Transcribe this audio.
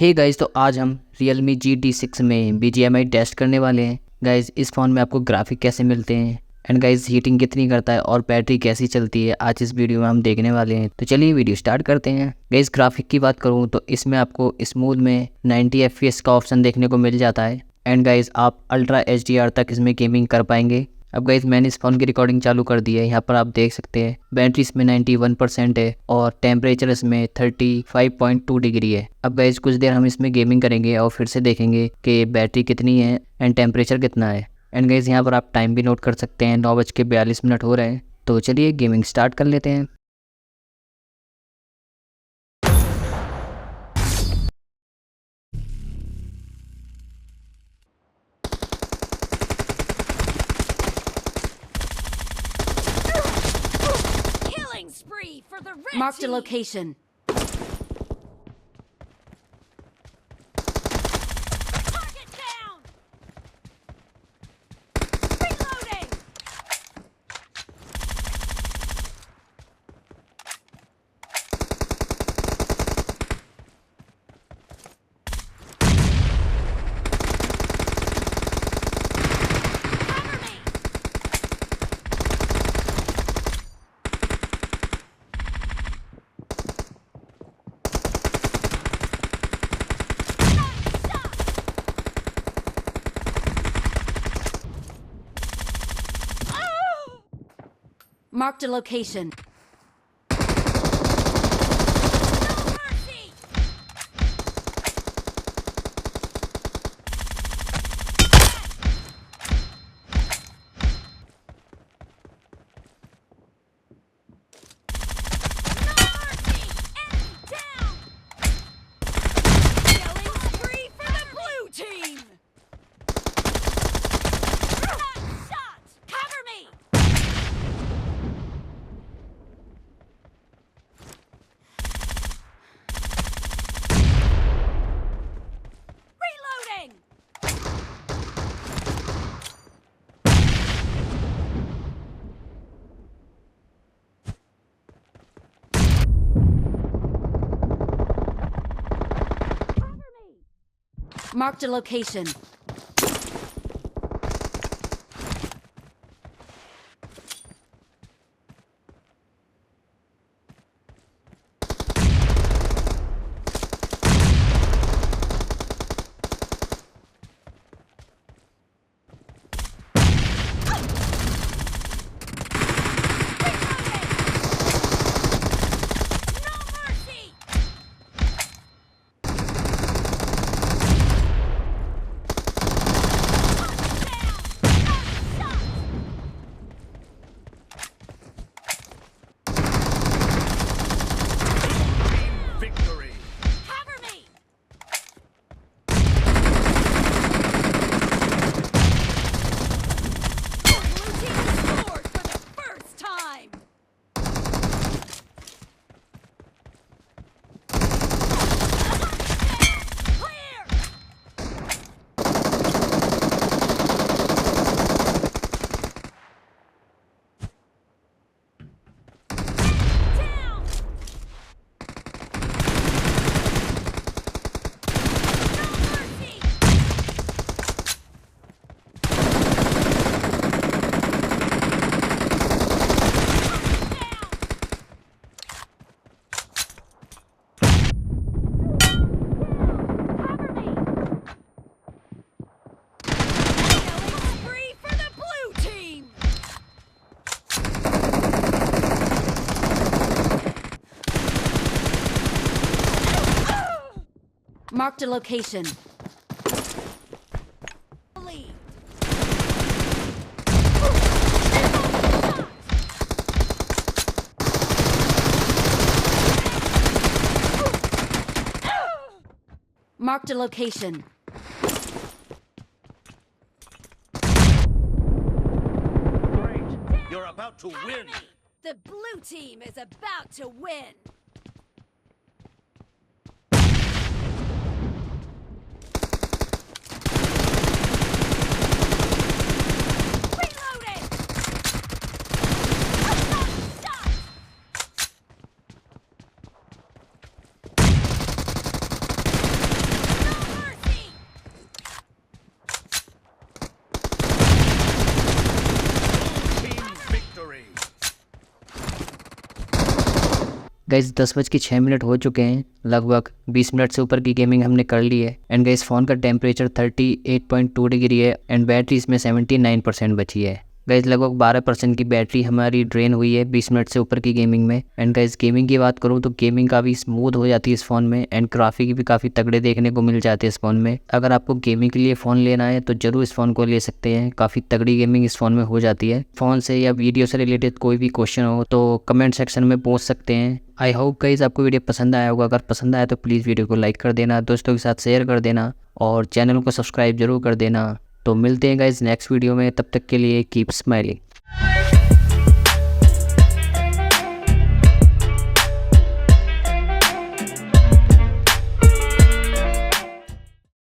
Hey guys, तो आज हम Realme GT6 में BGMI टेस्ट करने वाले हैं। गाइस, इस फ़ोन में आपको ग्राफिक कैसे मिलते हैं एंड गाइस हीटिंग कितनी करता है और बैटरी कैसी चलती है, आज इस वीडियो में हम देखने वाले हैं। तो चलिए वीडियो स्टार्ट करते हैं। गाइस, ग्राफिक की बात करूँ तो इसमें आपको स्मूथ में 90 FPS का ऑप्शन देखने को मिल जाता है एंड गाइस आप अल्ट्रा HDR तक इसमें गेमिंग कर पाएंगे। अब गाइस मैंने इस फ़ोन की रिकॉर्डिंग चालू कर दी है। यहाँ पर आप देख सकते हैं बैटरी इसमें 91% है और टेम्परेचर इसमें 35.2 डिग्री है। अब गाइस कुछ देर हम इसमें गेमिंग करेंगे और फिर से देखेंगे कि बैटरी कितनी है एंड टेम्परेचर कितना है। एंड गाइस यहाँ पर आप टाइम भी नोट कर सकते हैं, 9:42 हो रहे हैं। तो चलिए गेमिंग स्टार्ट कर लेते हैं। Spree for the red Marked a team. location. Target down. Reloading. Cover me. Marked a location. No mercy. No mercy. Enemy down. Killing spree for the blue team. Nice shot. Cover me. Reloading. Cover me. Marked a location. No mercy. Victory! Cover me. Blue team scored for the first time. Clear. Down. No mercy. Down. Cover me. Killing spree for the blue team. Marked a location. Lead. Marked a location. Great! You're about to win! The blue team is about to win. Reloading. Nice shot. Guys 10:06 हो चुके हैं, लगभग 20 minute से ऊपर की gaming हमने कर ली है। एंड गाइज फ़ोन का टेम्परेचर 38.2 डिग्री है एंड बैटरी इसमें 79% बची है। गाइज लगभग 12% की बैटरी हमारी ड्रेन हुई है 20 मिनट से ऊपर की गेमिंग में। एंड गाइज गेमिंग की बात करूँ तो गेमिंग काफ़ी स्मूथ हो जाती है इस फ़ोन में एंड ग्राफिक भी काफ़ी तगड़े देखने को मिल जाते हैं इस फ़ोन में। अगर आपको गेमिंग के लिए फ़ोन लेना है तो ज़रूर इस फ़ोन को ले सकते हैं, काफ़ी तगड़ी गेमिंग इस फ़ोन में हो जाती है। फ़ोन से या वीडियो से रिलेटेड कोई भी क्वेश्चन हो तो कमेंट सेक्शन में पूछ सकते हैं। आई होप गाइज आपको वीडियो पसंद आया होगा। अगर पसंद आया तो प्लीज़ वीडियो को लाइक कर देना, दोस्तों के साथ शेयर कर देना और चैनल को सब्सक्राइब जरूर कर देना। तो मिलते हैं गाइज नेक्स्ट वीडियो में, तब तक के लिए कीप स्माइलिंग।